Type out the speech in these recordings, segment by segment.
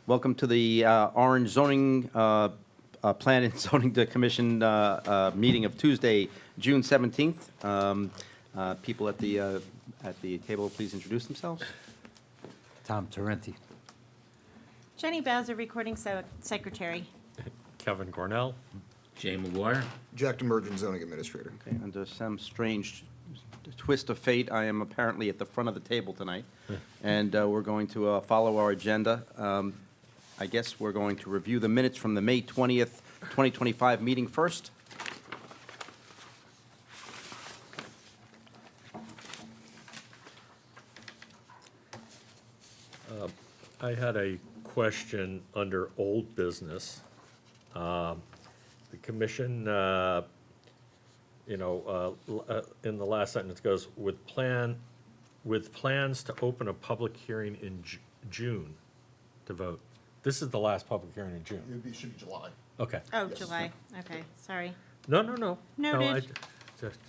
Welcome to the Orange Zoning Plan and Zoning Commission meeting of Tuesday, June 17th. People at the table, please introduce themselves. Tom Tarenti. Jenny Bowser, recording secretary. Kevin Cornell. Jay McGuire. Jack Demerjen, zoning administrator. Okay, under some strange twist of fate, I am apparently at the front of the table tonight, and we're going to follow our agenda. I guess we're going to review the minutes from the May 20th, 2025 meeting first. I had a question under old business. The commission, in the last sentence goes, with plans to open a public hearing in June to vote. This is the last public hearing in June. It should be July. Okay. Oh, Yes. July, okay, sorry. No. Noted.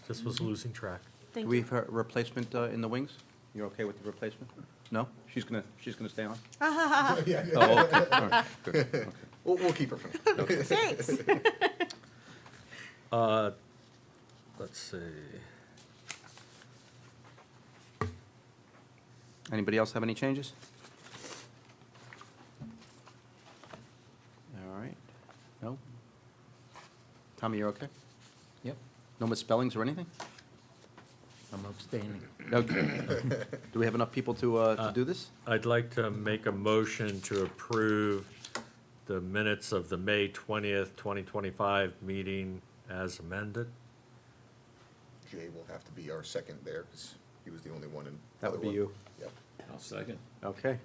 Just was losing track. Do Thank we you. have a replacement in the wings? You're okay with the replacement? No? She's gonna stay on? Yeah, yeah. Oh, okay, all right, good, okay. We'll keep her for now. Thanks. Let's see. Anybody else have any changes? All right. No? Tommy, you're okay? Yep, No misspellings or anything? I'm abstaining. Okay. Do we have enough people to do this? I'd like to make a motion to approve the minutes of the May 20th, 2025 meeting as amended. Jay will have to be our second there, because he was the only one in. That would other be one. you. Yep. I'll second. Okay.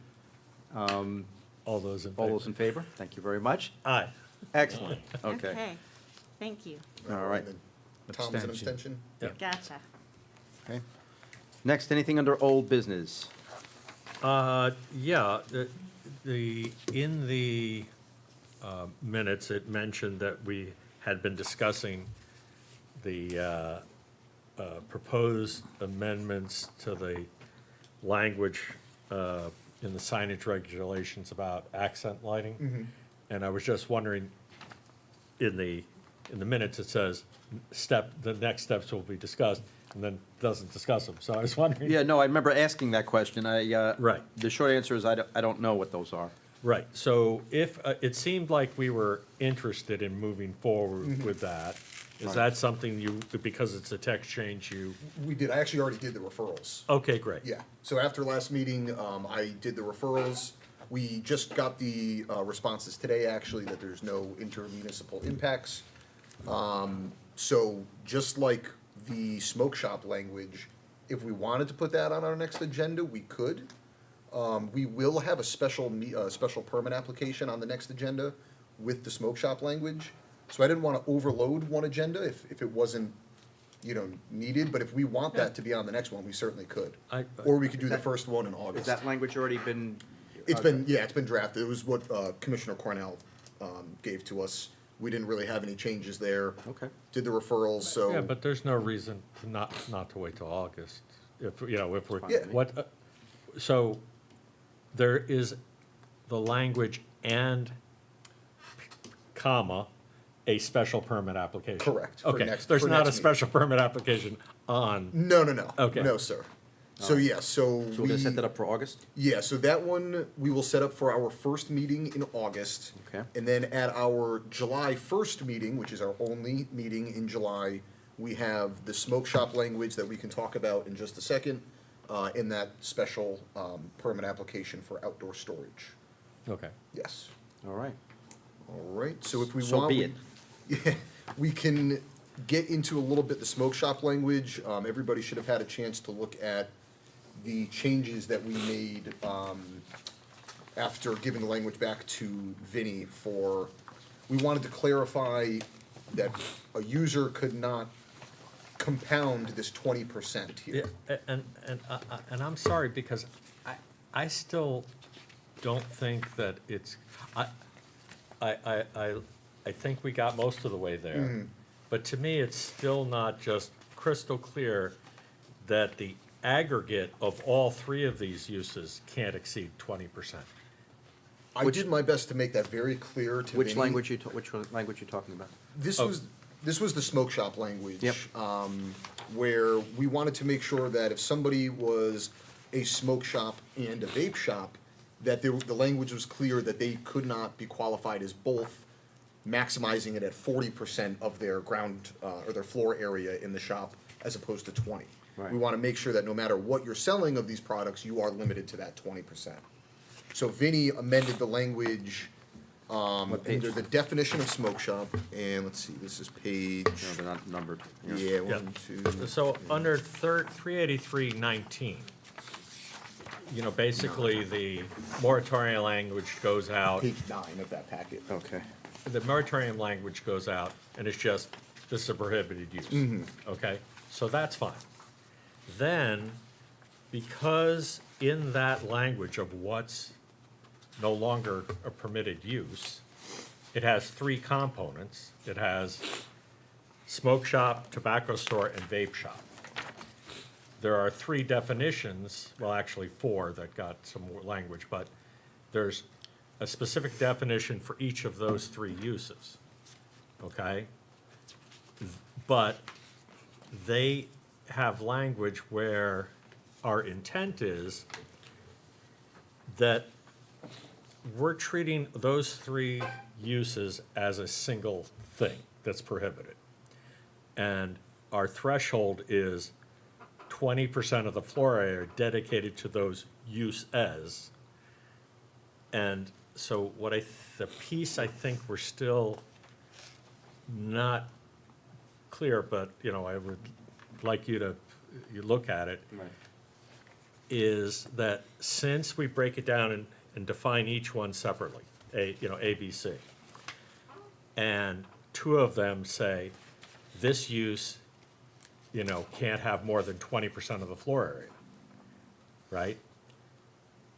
All those in favor? All those in favor? Thank you very much. Aye. Excellent. Okay. Okay, thank you. All right. And then Tom's an Abstention. abstention? Gotcha. Okay. Next, anything under old business? Yeah, in the minutes, it mentioned that we had been discussing the proposed amendments to the language in the signage regulations about accent lighting. And I was just wondering, in the minutes, it says, the next steps will be discussed, and then doesn't discuss them. So I was wondering. Yeah, no, I remember asking that question. Right. The short answer is I don't know what those are. Right, so if, it seemed like we were interested in moving forward with that. Is Right. that something you, because it's a text change, We did, I actually already did the referrals. okay, great. Yeah, so after last meeting, I did the referrals. We just got the responses today, actually, that there's no intermunicipal impacts. So just like the smoke shop language, if we wanted to put that on our next agenda, we could. We will have a special permit application on the next agenda with the smoke shop language. So I didn't want to overload one agenda if it wasn't, needed, but if we want that to be on the next one, we certainly could. Or we could do the first one in Has August. that language already been? It's been drafted. It was what Commissioner Cornell gave to us. We didn't really have any changes there. Okay. Did the referrals, so. Yeah, but there's no reason to not to wait till August, if we're, fine with me. what, so there is the language and comma, a special permit application. Correct, for Okay, next- there's for not a next meeting. special permit application on, No. Okay. No, sir. So, yeah, So we're gonna set that up for August? Yeah, so that one, we will set up for our first meeting in August. Okay. And then at our July 1st meeting, which is our only meeting in July, we have the smoke shop language that we can talk about in just a second, in that special permit application for outdoor storage. okay. Yes. All right. All right, so if we So want. be we- it. Yeah, we can get into a little bit the smoke shop language. Everybody should have had a chance to look at the changes that we made, after giving the language back to Vinnie for, we wanted to clarify that a user could not compound this 20% here. Yeah, and I'm sorry, because I still don't think that it's, I think we got most of the way there. But to me, it's still not just crystal clear that the aggregate of all three of these uses can't exceed 20%. I did my best to make that very clear to Which Vinnie. language which language you talking about? This Oh. was the smoke shop language. Yep. Where we wanted to make sure that if somebody was a smoke shop and a vape shop, that the language was clear that they could not be qualified as both, maximizing it at 40% of their ground, or their floor area in the shop, as opposed to 20. Right. We wanna make sure that no matter what you're selling of these products, you are limited to that 20%. So Vinnie amended the language, What page? under the definition of smoke shop, and let's see, this is page, No, they're not numbered. yeah, Yeah. 1, 2. So under 383.19, basically the moratorium language goes out, Page 9 of that packet. Okay. the moratorium language goes out, and it's just, this is a prohibited use. Okay, so that's fine. Then, because in that language of what's no longer a permitted use, it has three components. It has smoke shop, tobacco store, and vape shop. There are three definitions, well, actually four that got some more language, but there's a specific definition for each of those three uses, okay? But they have language where our intent is that we're treating those three uses as a single thing that's prohibited. And our threshold is 20% of the floor area dedicated to those uses. And so the piece I think we're still not clear, but, I would like you look at it, Right. is that since we break it down and define each one separately, A, B, C, and two of them say, this use, can't have more than 20% of the floor area, right?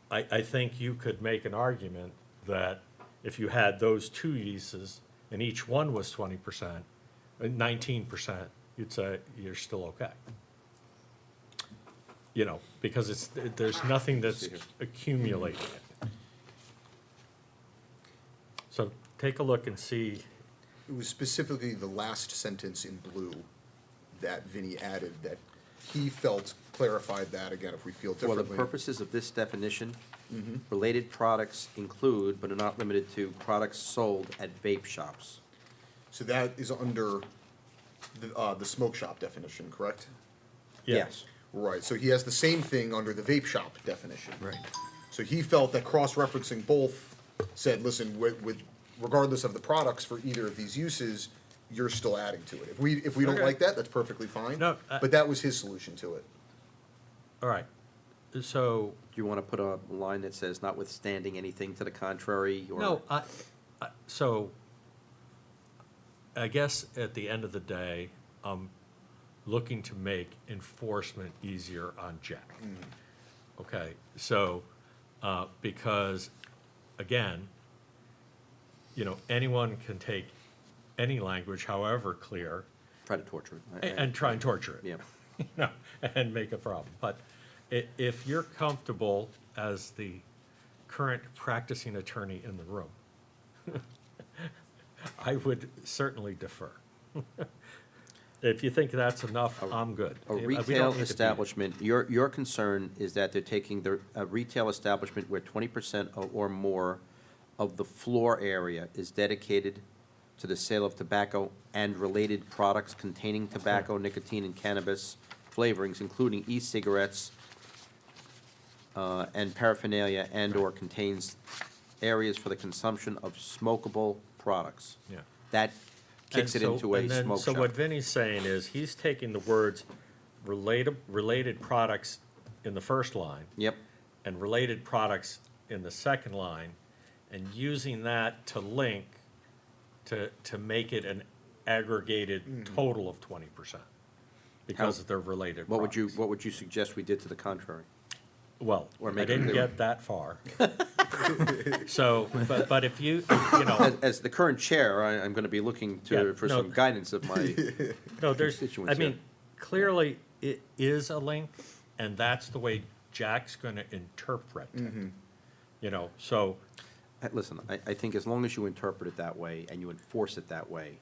I think you could make an argument that if you had those two uses and each one was 20%, 19%, you'd say you're still okay. Because there's nothing that's accumulating it. So take a look and see, It was specifically the last sentence in blue that Vinnie added that he felt clarified that, again, if we feel For the differently. purposes of this definition, related products include, but are not limited to, products sold at vape shops. So that is under the smoke shop definition, correct? yes. Right, so he has the same thing under the vape shop definition. Right. So he felt that cross-referencing both said, listen, with regardless of the products for either of these uses, you're still adding to it. If we don't Okay. like that, that's perfectly fine. No, But that was his solution to it. All right. So, Do you want to put a line that says notwithstanding anything to the contrary, or? no, so I guess at the end of the day, I'm looking to make enforcement easier on Jack. Okay, so, because, again, anyone can take any language, however clear, Try to torture it. and try and torture it. Yeah. And make a problem. But if you're comfortable as the current practicing attorney in the room, I would certainly defer. If you think that's enough, I'm good. A We don't retail need to be- establishment, your concern is that they're taking a retail establishment where 20% or more of the floor area is dedicated to the sale of tobacco and related products containing tobacco, nicotine, and cannabis flavorings, including e-cigarettes, and paraphernalia, and/or contains areas for the consumption of smokable products. Yeah. That kicks it And so- into a and then- smoke So what shop. Vinnie's saying is, he's taking the words related products in the first line Yep, and related products in the second line, and using that to link to make it an aggregated total of 20%, because How- they're related what would you, products. what would you suggest we did to the contrary? Well, or I make it didn't clearer? get that far. So, but if you know, As the current chair, I'm gonna be looking Yeah, for no. some guidance of my, no, there's, I constituents mean, here. clearly, it is a link, and that's the way Jack's gonna interpret it. So, Listen, I think as long as you interpret it that way and you enforce it that way,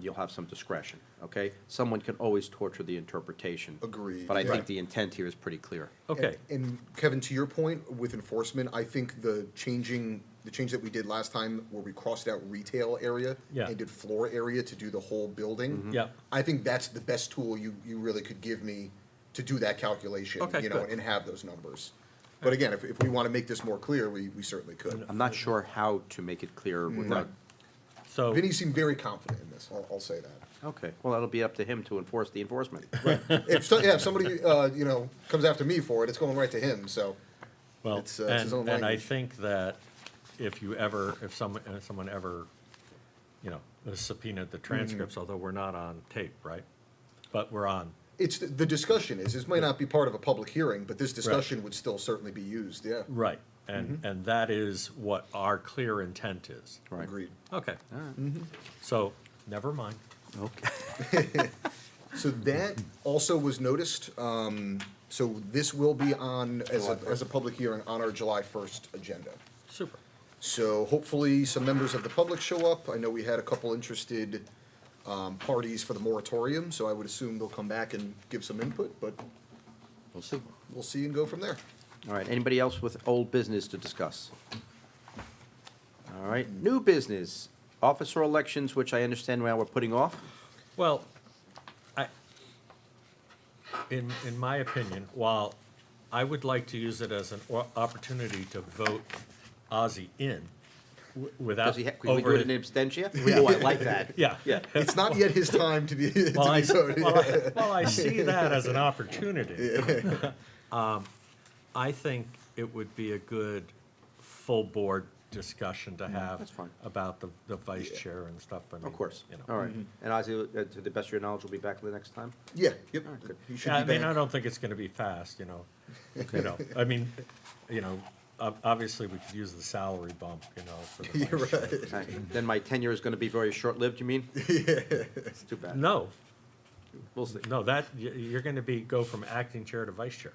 you'll have some discretion, okay? Someone can always torture the interpretation. Agreed, But I yeah. think the intent here is pretty clear. Okay, And Kevin, to your point with enforcement, I think the change that we did last time where we crossed out retail area Yeah. and did floor area to do the whole building. Yeah. I think that's the best tool you really could give me to do that calculation, Okay, you know, good. and have those numbers. But again, if we want to make this more clear, we certainly could. I'm not sure how to make it clear without, so, Vinny seemed very confident in this, I'll say that. okay, well, that'll be up to him to enforce the enforcement. If somebody, you know, comes after me for it, it's going right to him, so. well, It's his own and I language. think that if someone ever, you know, subpoenaed the transcripts, although we're not on tape, right? But we're on, It's, the discussion is, this might not be part of a public hearing, but this discussion would still certainly be used, yeah. right, and that is what our clear intent is. Right. Agreed. Okay. So, never mind. Okay. So that also was noticed, so this will be on, as a public hearing on our July 1st agenda. Super. So hopefully some members of the public show up. I know we had a couple interested parties for the moratorium, so I would assume they'll come back and give some input, but We'll see. we'll see and go from there. All right, anybody else with old business to discuss? All right, new business, officer elections, which I understand now we're putting off. Well, in my opinion, while I would like to use it as an opportunity to vote Ozzy in without. Does he, can we do it in abstention? Oh, I like that. Yeah. Yeah. It's not yet his time to be, to Well, be voted. I see that as an opportunity. I think it would be a good full board discussion to have that's fine. about the vice chair and stuff. I mean, Of course, you know. all right. And Ozzy, to the best of your knowledge, will be back the next time? Yeah, yep, good. he should Yeah, I be mean, I back. don't think it's gonna be fast, you know, I mean, you know, obviously, we could use the salary bump, you know, for the You're vice chair. right. All right, then my tenure is gonna be very short-lived, you mean? It's too bad. No, We'll see. no, you're gonna go from acting chair to vice chair.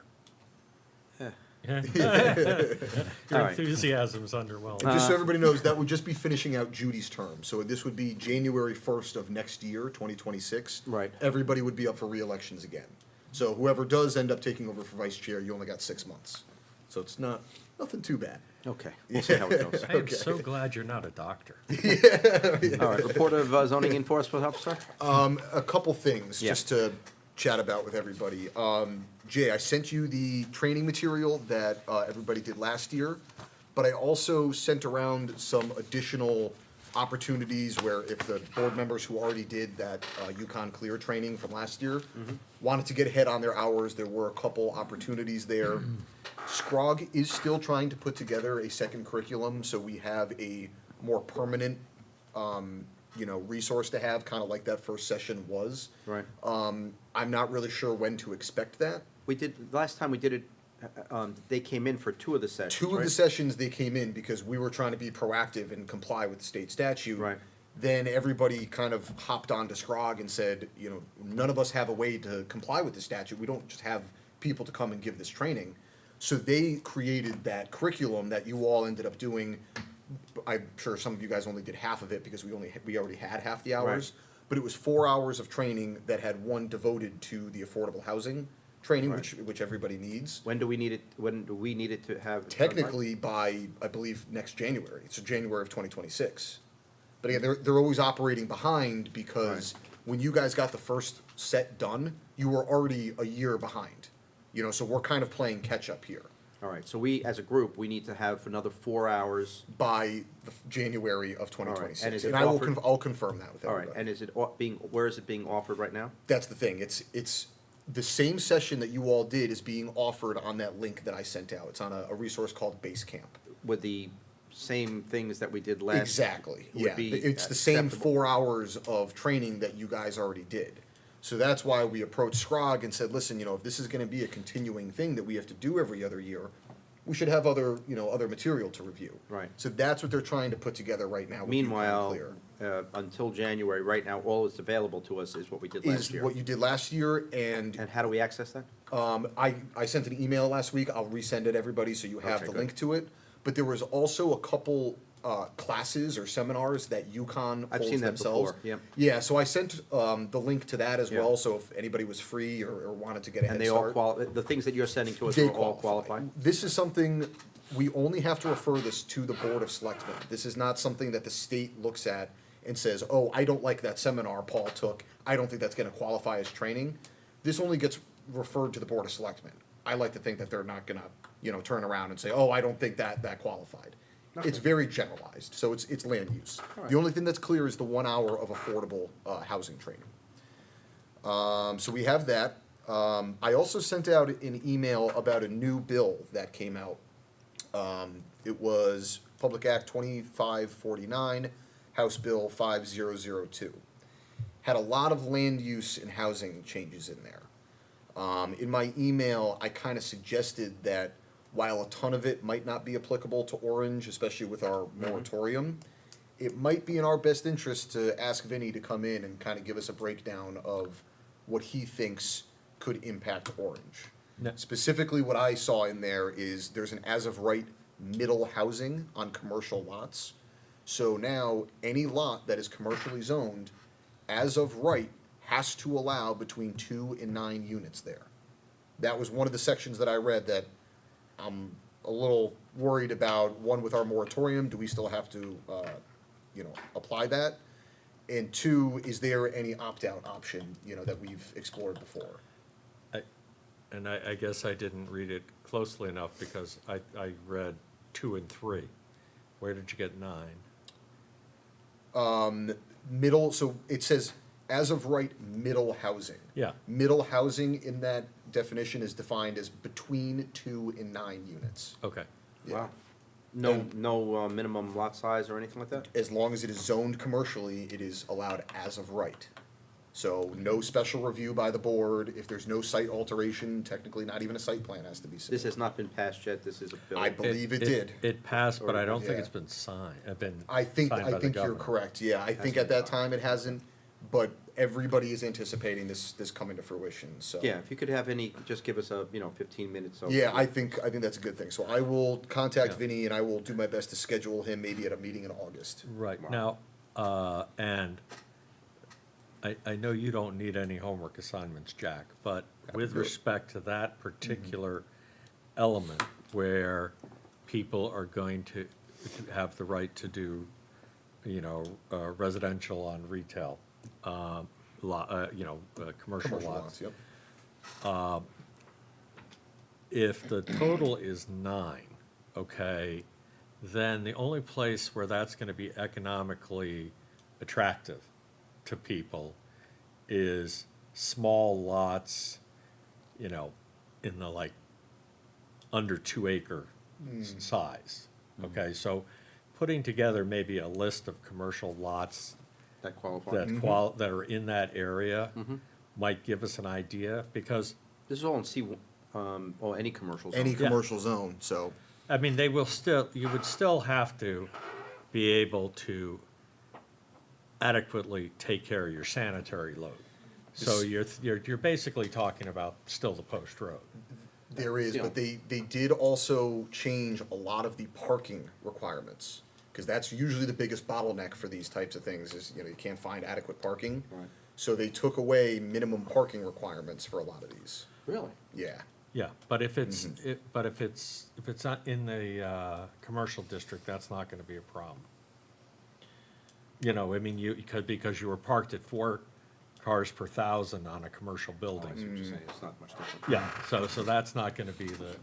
Yeah. Yeah. All Your right. enthusiasm's underwhelming. Just so everybody knows, that would just be finishing out Judy's term, so this would be January 1st of next year, 2026. Right. Everybody would be up for re-elections again. So whoever does end up taking over for vice chair, you only got 6 months. So it's nothing too bad. Okay, we'll see how it goes. I am so glad you're not a doctor. All right, report of zoning enforcement officer? A couple things, Yeah. just to chat about with everybody. Jay, I sent you the training material that everybody did last year, but I also sent around some additional opportunities where if the board members who already did that Yukon Clear training from last year wanted to get ahead on their hours, there were a couple opportunities there. Scrog is still trying to put together a second curriculum, so we have a more permanent resource to have, kind of like that first session was. Right. I'm not really sure when to expect that. We did, last time we did it, they came in for 2 of the sessions, Two of the right? sessions they came in because we were trying to be proactive and comply with the state statute. Right. Then everybody kind of hopped onto Scrog and said, none of us have a way to comply with the statute. We don't just have people to come and give this training. So they created that curriculum that you all ended up doing. I'm sure some of you guys only did half of it because we already had half the hours. But it was 4 hours of training that had 1 devoted to the affordable housing training, Right. which everybody needs. When do we need it to have? Technically by, I believe, next January, so January of 2026. But again, they're always operating behind because when you guys got the first set done, you were already a year behind. So we're kind of playing catch-up here. All right, so we, as a group, we need to have another 4 hours. By January of 2026. And is it And I will, offered- I'll confirm that with All everybody. right, and is it where is it being offered right now? That's the thing, it's the same session that you all did is being offered on that link that I sent out. It's on a resource called Basecamp. With the same things that we did last? Exactly, would yeah. be It's the same acceptable. 4 hours of training that you guys already did. So that's why we approached Scrog and said, listen, if this is gonna be a continuing thing that we have to do every other year, we should have other material to review. Right. So that's what they're trying to put together right now with Yukon Meanwhile, Clear. until January, right now, all that's available to us is what we did last Is year. what you did last year, and And how do we access that? I sent an email last week, I'll resend it everybody so you have Okay, the good. link to it. But there was also a couple classes or seminars that UConn I've holds seen that themselves. before, yep. Yeah, so I sent the link to that as Yeah. well, so if anybody was free or wanted to get a head And they all start. the things that you're sending to us They are all qualified? This is something, we only have to refer this to the Board of Selectmen. This is not something that the state looks at and says, oh, I don't like that seminar Paul took, I don't think that's gonna qualify as training. This only gets referred to the Board of Selectmen. I like to think that they're not gonna, turn around and say, oh, I don't think that qualified. It's very generalized, so it's land use. The only thing that's clear is the 1 hour of affordable, housing training. So we have that. I also sent out an email about a new bill that came out. It was Public Act 2549, House Bill 5002. Had a lot of land use and housing changes in there. In my email, I kind of suggested that while a ton of it might not be applicable to Orange, especially with our moratorium, it might be in our best interest to ask Vinny to come in and kind of give us a breakdown of what he thinks could impact Orange. No. Specifically, what I saw in there is there's an as-of-right middle housing on commercial lots. So now, any lot that is commercially zoned, as of right, has to allow between 2 and 9 units there. That was one of the sections that I read that I'm a little worried about. One, with our moratorium, do we still have to, apply that? And two, is there any opt-out option, that we've explored before? I guess I didn't read it closely enough because I read 2 and 3. Where did you get 9? Middle, so it says, as of right, middle housing. Yeah. Middle housing in that definition is defined as between 2 and 9 units. Okay. Yeah. Wow. No minimum lot size or anything like that? As long as it is zoned commercially, it is allowed as of right. So no special review by the board. If there's no site alteration, technically not even a site plan has to be This submitted. has not been passed yet, this is a bill. I believe it did. It passed, but I don't think Yeah. it's been signed, been I think signed by the you're governor. correct, yeah. I think at that time it hasn't, but everybody is anticipating this coming to fruition, so. Yeah, if you could have any, just give us a, 15 minutes. of- Yeah, I think that's a good thing. So I will contact Yeah. Vinny and I will do my best to schedule him maybe at a meeting in August. Right, Wow. now, and I know you don't need any homework assignments, Jack, but with do it. respect to that particular element where people are going to have the right to do, residential on retail, commercial lots. Yep. If the total is 9, okay, then the only place where that's gonna be economically attractive to people is small lots, in the under 2 acre size. Okay, so putting together maybe a list of commercial lots That qualifies. that are in that area might give us an idea, because This is all in C, or any commercial zone. Any Yeah. commercial zone, so. I mean, you would still have to be able to adequately take care of your sanitary load. So you're basically talking about still the post road. There is, Yeah. but they did also change a lot of the parking requirements. Because that's usually the biggest bottleneck for these types of things is, you can't find adequate parking. Right. So they took away minimum parking requirements for a lot of these. Really? Yeah. Yeah, but if it's, if it's not in the, commercial district, that's not gonna be a problem. Because you were parked at 4 cars per 1,000 on a commercial I building. see what you're saying, it's not much different. Yeah, so that's not gonna be the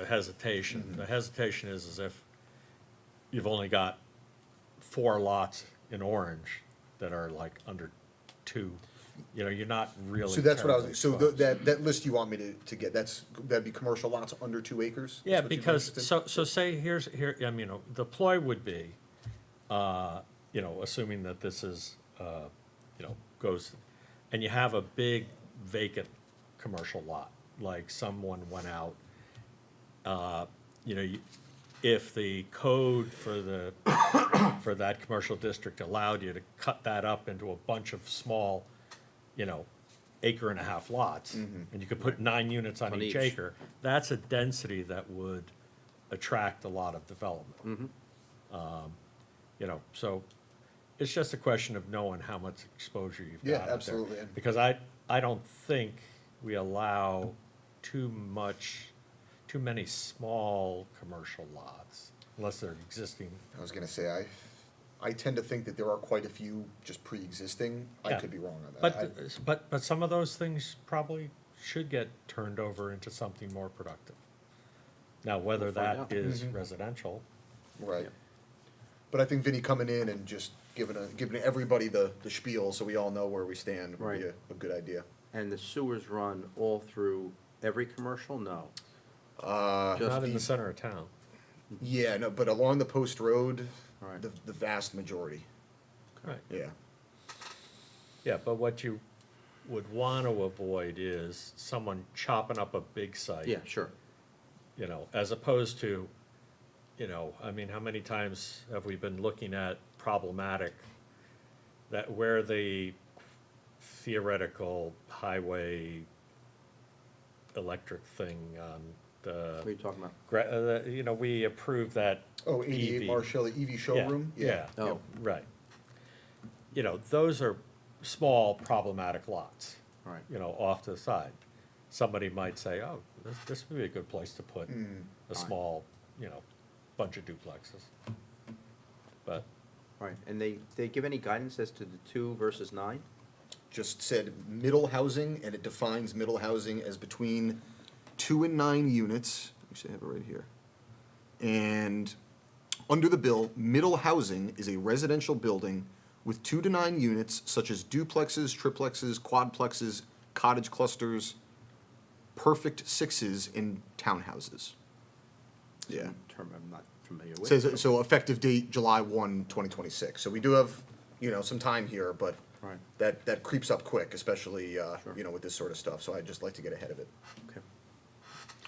hesitation. The hesitation is if you've only got 4 lots in Orange that are under 2, you're not really. So that's what I terribly was, so close. that list you want me to get, that'd be commercial lots under 2 acres? Yeah, That's what you'd be because, interested so say, the ploy would be, assuming that this is, goes, and you have a big vacant commercial lot, like someone went out, if the code for for that commercial district allowed you to cut that up into a bunch of small, acre and a half lots, and you could put 9 units on On each each. acre, that's a density that would attract a lot of development. You know, so it's just a question of knowing how much exposure you've got Yeah, out there. absolutely. Because I don't think we allow too many small commercial lots, unless they're existing. I was gonna say, I tend to think that there are quite a few just pre-existing. I Yeah. could be wrong on that. But some of those things probably should get turned over into something more productive. Now, whether We'll find that out. is residential, Right. Yeah. But I think Vinny coming in and just giving everybody the spiel so we all know where we stand would be Right. a good idea. And the sewers run all through every commercial? No. Uh, Just not in the these- center of town. yeah, no, but along the post road, Right. the vast majority, Right. yeah. Yeah, but what you would want to avoid is someone chopping up a big site. Yeah, sure. You know, as opposed to, you know, I mean, how many times have we been looking at problematic, that where the theoretical highway electric thing on What are the, you talking about? you know, we approved that. Oh, 88 EV. Marshall, the EV showroom? Yeah, Oh. right. You know, those are small problematic lots. Right. You know, off to the side. Somebody might say, oh, this would be a good place to put Mm. a small, you know, bunch of duplexes. But, Right, and they give any guidance as to the 2 versus 9? Just said middle housing, and it defines middle housing as between 2 and 9 units. Actually, I have it right here. And under the bill, middle housing is a residential building with 2 to 9 units, such as duplexes, triplexes, quadplexes, cottage clusters, perfect sixes, and townhouses. Yeah. Term I'm not familiar with. Says, so effective date, July 1, 2026. So we do have, some time here, but Right. that creeps up quick, especially, Sure. with this sort of stuff. So I'd just like to get ahead of it. Okay.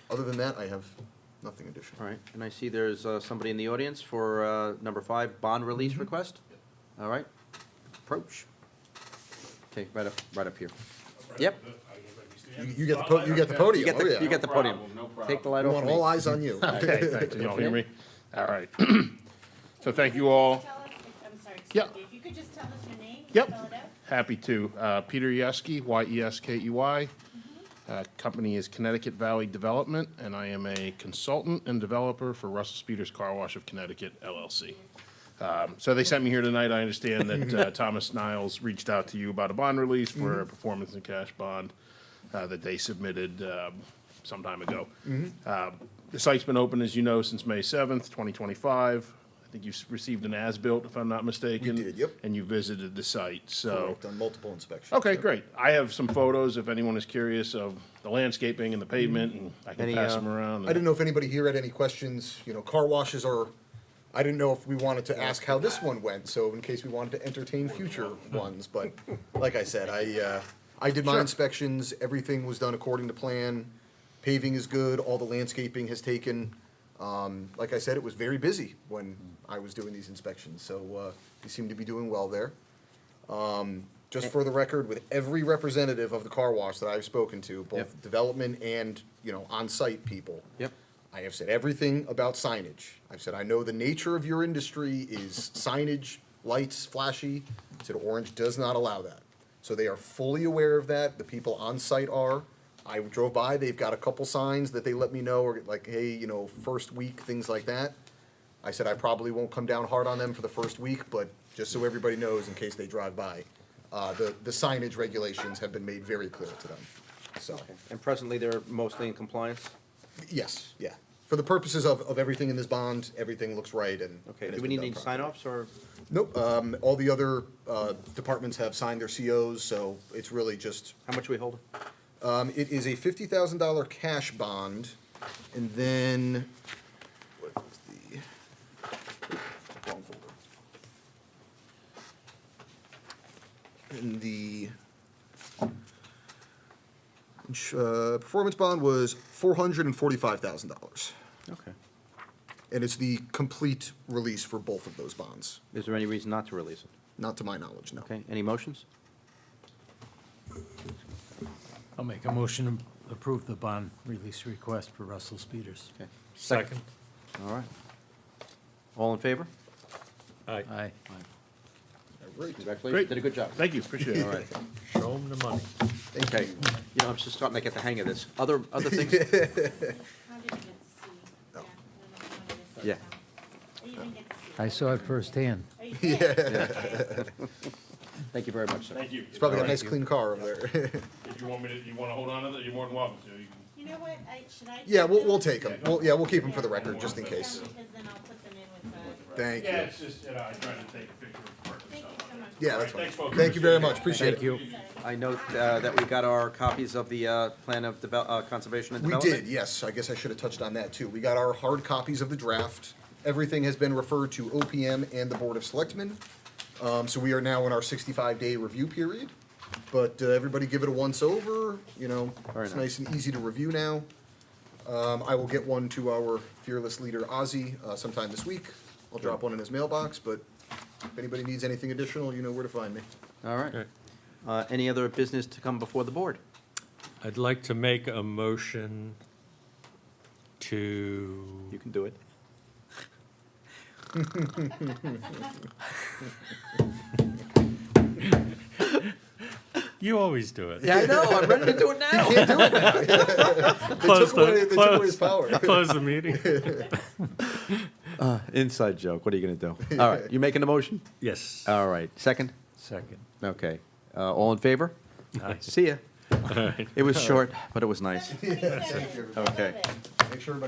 Other than that, I have nothing additional. All right, and I see there's somebody in the audience for number 5, bond release request. All right, approach. Okay, right up here. Yep. You get the podium. You get Oh, the, yeah. you get the podium. Take the light We off want me. all eyes on you. Okay, thanks. Can you all hear me? All right. So thank you all. Tell us, I'm sorry, Yeah. if you could just tell us your name and Yep. spell it out. Happy to. Peter Yeske, Yeskey. Company is Connecticut Valley Development, and I am a consultant and developer for Russell Speeders Car Wash of Connecticut LLC. So they sent me here tonight. I understand that Thomas Niles reached out to you about a bond release for a performance and cash bond that they submitted some time ago. The site's been open, as you know, since May 7th, 2025. I think you received an as-built, if I'm not mistaken. We did, yep. And you visited the site, so. Correct, on multiple inspections. Okay, Yep. great. I have some photos if anyone is curious of the landscaping and the pavement, and I can Any, pass them around. I didn't know if anybody here had any questions. Car washes are, I didn't know if we wanted to ask how this one went, so in case we wanted to entertain future ones, but like I said, I did my inspections, everything was done according to plan. Paving is good, all the landscaping has taken. Like I said, it was very busy when I was doing these inspections, so, we seem to be doing well there. Just for the record, with every representative of the car wash that I've spoken to, both Yep. development and, on-site people, Yep. I have said everything about signage. I've said, I know the nature of your industry is signage, lights, flashy. I said, Orange does not allow that. So they are fully aware of that. The people on site are. I drove by, they've got a couple signs that they let me know, or like, hey, first week, things like that. I said, I probably won't come down hard on them for the first week, but just so everybody knows in case they drive by, the signage regulations have been made very clear to them, so. And presently, they're mostly in compliance? Yes, yeah. For the purposes of everything in this bond, everything looks right and. Okay, and do has we been need done any properly. sign-offs, or? Nope, all the other, departments have signed their COs, so it's really just, How much are we holding? it is a $50,000 cash bond, and then, what is the, wrong folder. And the, performance bond was $445,000. Okay. And it's the complete release for both of those bonds, Is there any reason not to release it? not to my knowledge, no. Okay, any motions? I'll make a motion to approve the bond release request for Russell Speeders. Okay. Second. All right. All in favor? Aye. Aye. Great. Congratulations, Great. did a good job. Thank you, appreciate it. All right. Show them the money. Thank Okay, you. you know, I'm just starting to get the hang of this. Other things? How did you get to see? Yeah, I don't know what it is. Yeah. I didn't get to see. I saw it firsthand. Oh, you did? Okay. Thank you very much, sir. Thank you. It's probably got a All right. nice clean car over there. If you want me to, you wanna hold on to it, you're more than welcome to. You know what, should I? Yeah, take we'll them? take them. We'll keep them for the Yeah, record, I'll just in take them case. Because then I'll put them in with the, Thank Yeah, you. it's just, I tried to take a picture of the park thank you itself. so much. Yeah, All that's right, thanks, fine. folks. Thank you very much, appreciate Thank it. you. I note that we got our copies of the plan of conservation and We development. did, yes. I guess I should have touched on that too. We got our hard copies of the draft. Everything has been referred to OPM and the Board of Selectmen. So we are now in our 65-day review period. But everybody give it a once over, you know, Very it's nice. nice and easy to review now. I will get one to our fearless leader Ozzy sometime this week. I'll drop one in his mailbox, but if anybody needs anything additional, you know where to find me. All right. Okay. Any other business to come before the board? I'd like to make a motion to, You can do it. you always do it. Yeah, I know, I'm ready to do it now. Can't do it now. Close They took away his close- power. Close the meeting. Inside joke, what are you gonna do? All right, you making the motion? Yes. All right, second? Second. Okay, all in favor? See ya. All right. It was short, but it was nice. That's what he said. I love Okay. it. Make sure everybody